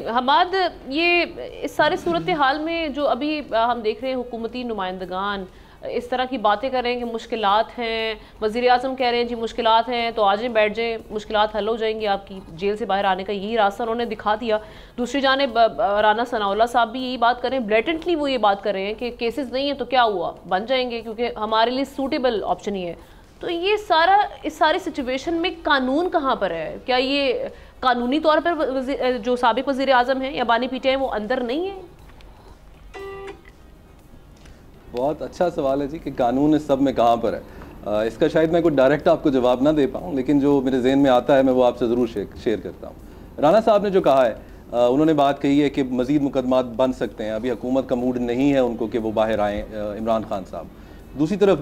हमाद, ये इस सारे सूरत हाल में जो अभी हम देख रहे हैं, हुकूमती नुमाइंदगान इस तरह की बातें कर रहे हैं कि मुश्किलात हैं, वज़ीर आज़म कह रहे हैं जी मुश्किलात हैं तो आ जाएं, बैठ जाएं, मुश्किलात हल हो जाएंगी आपकी, जेल से बाहर आने का यही रास्ता उन्होंने दिखा दिया। दूसरी जानिब राना सनाउल्लाह साहब भी यही बात कर रहे हैं, ब्लेटेंटली वो ये बात कर रहे हैं कि केसेस नहीं है तो क्या हुआ, बन जाएंगे क्योंकि हमारे लिए सूटेबल ऑप्शन ही है। तो ये सारा, इस सारी सिचुएशन में कानून कहाँ पर है? क्या ये कानूनी तौर पर जो साबिक वज़ीर आज़म हैं या बानी पीटीआई वो अंदर नहीं है? बहुत अच्छा सवाल है जी कि कानून इस सब में कहाँ पर है। इसका शायद मैं कोई डायरेक्ट आपको जवाब ना दे पाऊँ, लेकिन जो मेरे जहन में आता है मैं वो आपसे ज़रूर शेयर करता हूँ। राना साहब ने जो कहा है, उन्होंने बात कही है कि मज़ीद मुकदमात बन सकते हैं, अभी हुकूमत का मूड नहीं है उनको कि वो बाहर आएँ, इमरान खान साहब। दूसरी तरफ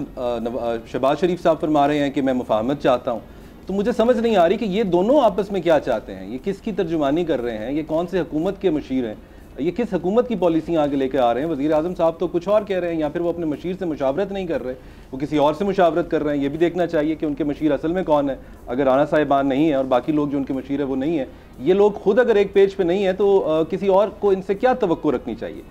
शहबाज शरीफ साहब फरमा रहे हैं कि मैं मुफाहमत चाहता हूँ। तो मुझे समझ नहीं आ रही कि ये दोनों आपस में क्या चाहते हैं, ये किसकी तर्जुमानी कर रहे हैं, ये कौन से हुकूमत के मशीर हैं, ये किस हुकूमत की पॉलिसियाँ आगे लेकर आ रहे हैं। वज़ीर आज़म साहब तो कुछ और कह रहे हैं, या फिर वो अपने मशीर से मुशावरत नहीं कर रहे, वो किसी और से मुशावरत कर रहे हैं। ये भी देखना चाहिए कि उनके मशीर असल में कौन है। अगर राना साहिबान नहीं है और बाकी लोग जो उनके मशीर है वो नहीं है, ये लोग खुद अगर एक पेज पे नहीं है तो किसी और को इनसे क्या तवक्को रखनी चाहिए।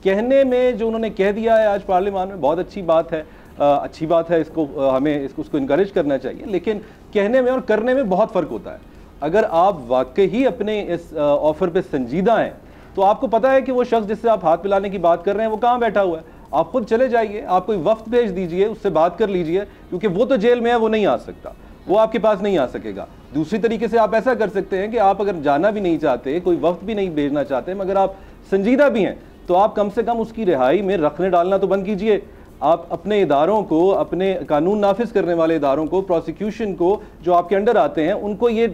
कहने में जो उन्होंने कह दिया है आज पार्लियामान में, बहुत अच्छी बात है, अच्छी बात है, इसको हमें उसको इनकरेज करना चाहिए, लेकिन कहने में और करने में बहुत फ़र्क होता है। अगर आप वाकई ही अपने इस ऑफ़र पे संजीदा हैं तो आपको पता है कि वो शख्स जिससे आप हाथ मिलाने की बात कर रहे हैं वो कहाँ बैठा हुआ है। आप खुद चले जाइए, आप कोई वफ्त भेज दीजिए, उससे बात कर लीजिए, क्योंकि वो तो जेल में है, वो नहीं आ सकता, वो आपके पास नहीं आ सकेगा। दूसरी तरीके से आप ऐसा कर सकते हैं कि आप अगर जाना भी नहीं चाहते, कोई वफ्त भी नहीं भेजना चाहते, मगर आप संजीदा भी हैं, तो आप कम से कम उसकी रिहाई में रखने डालना तो बंद कीजिए। आप अपने इदारों को, अपने कानून नाफिज करने वाले इदारों को, प्रोसिक्यूशन को जो आपके अंडर आते हैं, उनको ये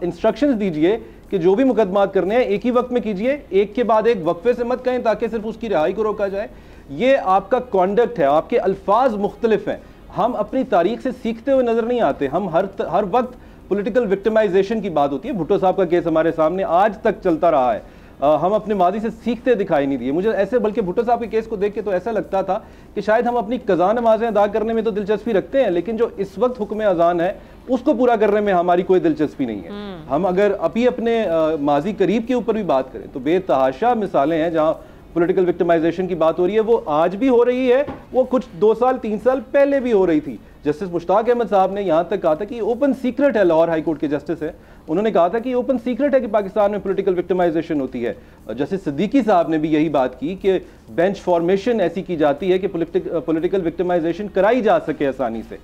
इंस्ट्रक्शंस दीजिए कि जो भी मुकदमात करने हैं एक ही वक्त में कीजिए, एक के बाद एक वक्फे से मत कहें ताकि सिर्फ उसकी रिहाई को रोका जाए। ये आपका कॉन्डक्ट है, आपके अल्फाज मुख्तलिफ हैं। हम अपनी तारीख से सीखते हुए नजर नहीं आते, हम हर वक्त पॉलिटिकल विक्टिमाइजेशन की बात होती है। भुट्टो साहब का केस हमारे सामने आज तक चलता रहा है, हम अपने माजी से सीखते दिखाई नहीं दिए। मुझे ऐसे, बल्कि भुट्टो साहब के केस को देख के तो ऐसा लगता था कि शायद हम अपनी कज़ा नमाजें अदा करने में तो दिलचस्पी रखते हैं, लेकिन जो इस वक्त हुक्म अजान है उसको पूरा करने में हमारी कोई दिलचस्पी नहीं है। हम अगर अभी अपने माजी करीब के ऊपर भी बात करें तो बेतहाशा मिसालें हैं जहाँ पॉलिटिकल विक्टिमाइजेशन की बात हो रही है। वो आज भी हो रही है, वो कुछ 2 साल 3 साल पहले भी हो रही थी। जस्टिस मुश्ताक अहमद साहब ने यहाँ तक कहा था कि ओपन सीक्रेट है, लाहौर हाई कोर्ट के जस्टिस है, उन्होंने कहा था कि ओपन सीक्रेट है कि पाकिस्तान में पॉलिटिकल विक्टिमाइजेशन होती है। जस्टिस सिद्दीकी साहब ने भी यही बात की कि बेंच फॉर्मेशन ऐसी की जाती है कि पॉलिटिकल विक्टिमाइजेशन कराई जा सके आसानी से।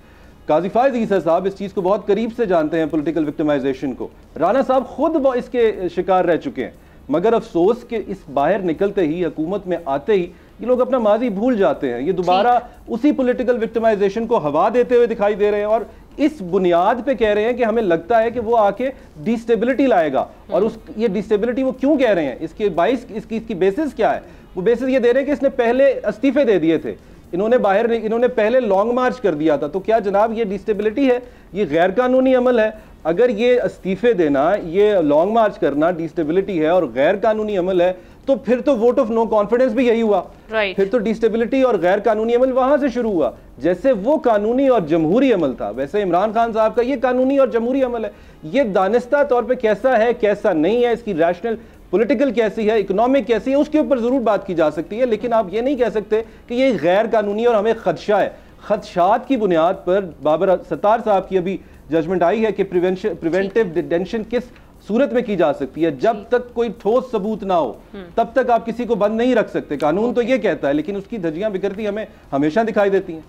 काजी फायज ईसा साहब इस चीज़ को बहुत करीब से जानते हैं, पॉलिटिकल विक्टिमाइजेशन को। राना साहब खुद इसके शिकार रह चुके हैं, मगर अफसोस कि इस बाहर निकलते ही, हुकूमत में आते ही ये लोग अपना माजी भूल जाते हैं। ये दोबारा उसी पॉलिटिकल विक्टिमाइजेशन को हवा देते हुए दिखाई दे रहे हैं और इस बुनियाद पे कह रहे हैं कि हमें लगता है कि वो आके डिस्टेबिलिटी लाएगा। और ये डिस्टेबिलिटी वो क्यों कह रहे हैं, इसकी बेसिस क्या है? वो बेसिस ये दे रहे हैं कि इसने पहले इस्तीफे दे दिए थे, इन्होंने पहले लॉन्ग मार्च कर दिया था। तो क्या जनाब ये डिस्टेबिलिटी है? ये गैर कानूनी अमल है। अगर ये इस्तीफे देना, ये लॉन्ग मार्च करना डिस्टेबिलिटी है और गैर कानूनी अमल है, तो फिर तो वोट ऑफ नो कॉन्फिडेंस भी यही हुआ। फिर तो डिस्टेबिलिटी और गैर कानूनी अमल वहां से शुरू हुआ। जैसे वो कानूनी और जमहूरी अमल था, वैसे इमरान खान साहब का ये कानूनी और जमहूरी अमल है। ये दानिस्ता तौर पे कैसा है, कैसा नहीं है, इसकी रैशनल पॉलिटिकल कैसी है, इकोनॉमिक कैसी है, उसके ऊपर जरूर बात की जा सकती है, लेकिन आप ये नहीं कह सकते कि ये गैर कानूनी और हमें खदशा है। खदशात की बुनियाद पर बाबर सत्तार साहब की अभी जजमेंट आई है कि प्रिवेंटिव डिटेंशन किस सूरत में की जा सकती है। जब तक कोई ठोस सबूत ना हो तब तक आप किसी को बंद नहीं रख सकते। कानून तो ये कहता है, लेकिन उसकी धज्जियां बिखरती हमें हमेशा दिखाई देती हैं।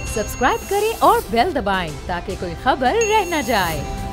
सब्सक्राइब करें और बेल दबाएं ताकि कोई खबर रह न जाए।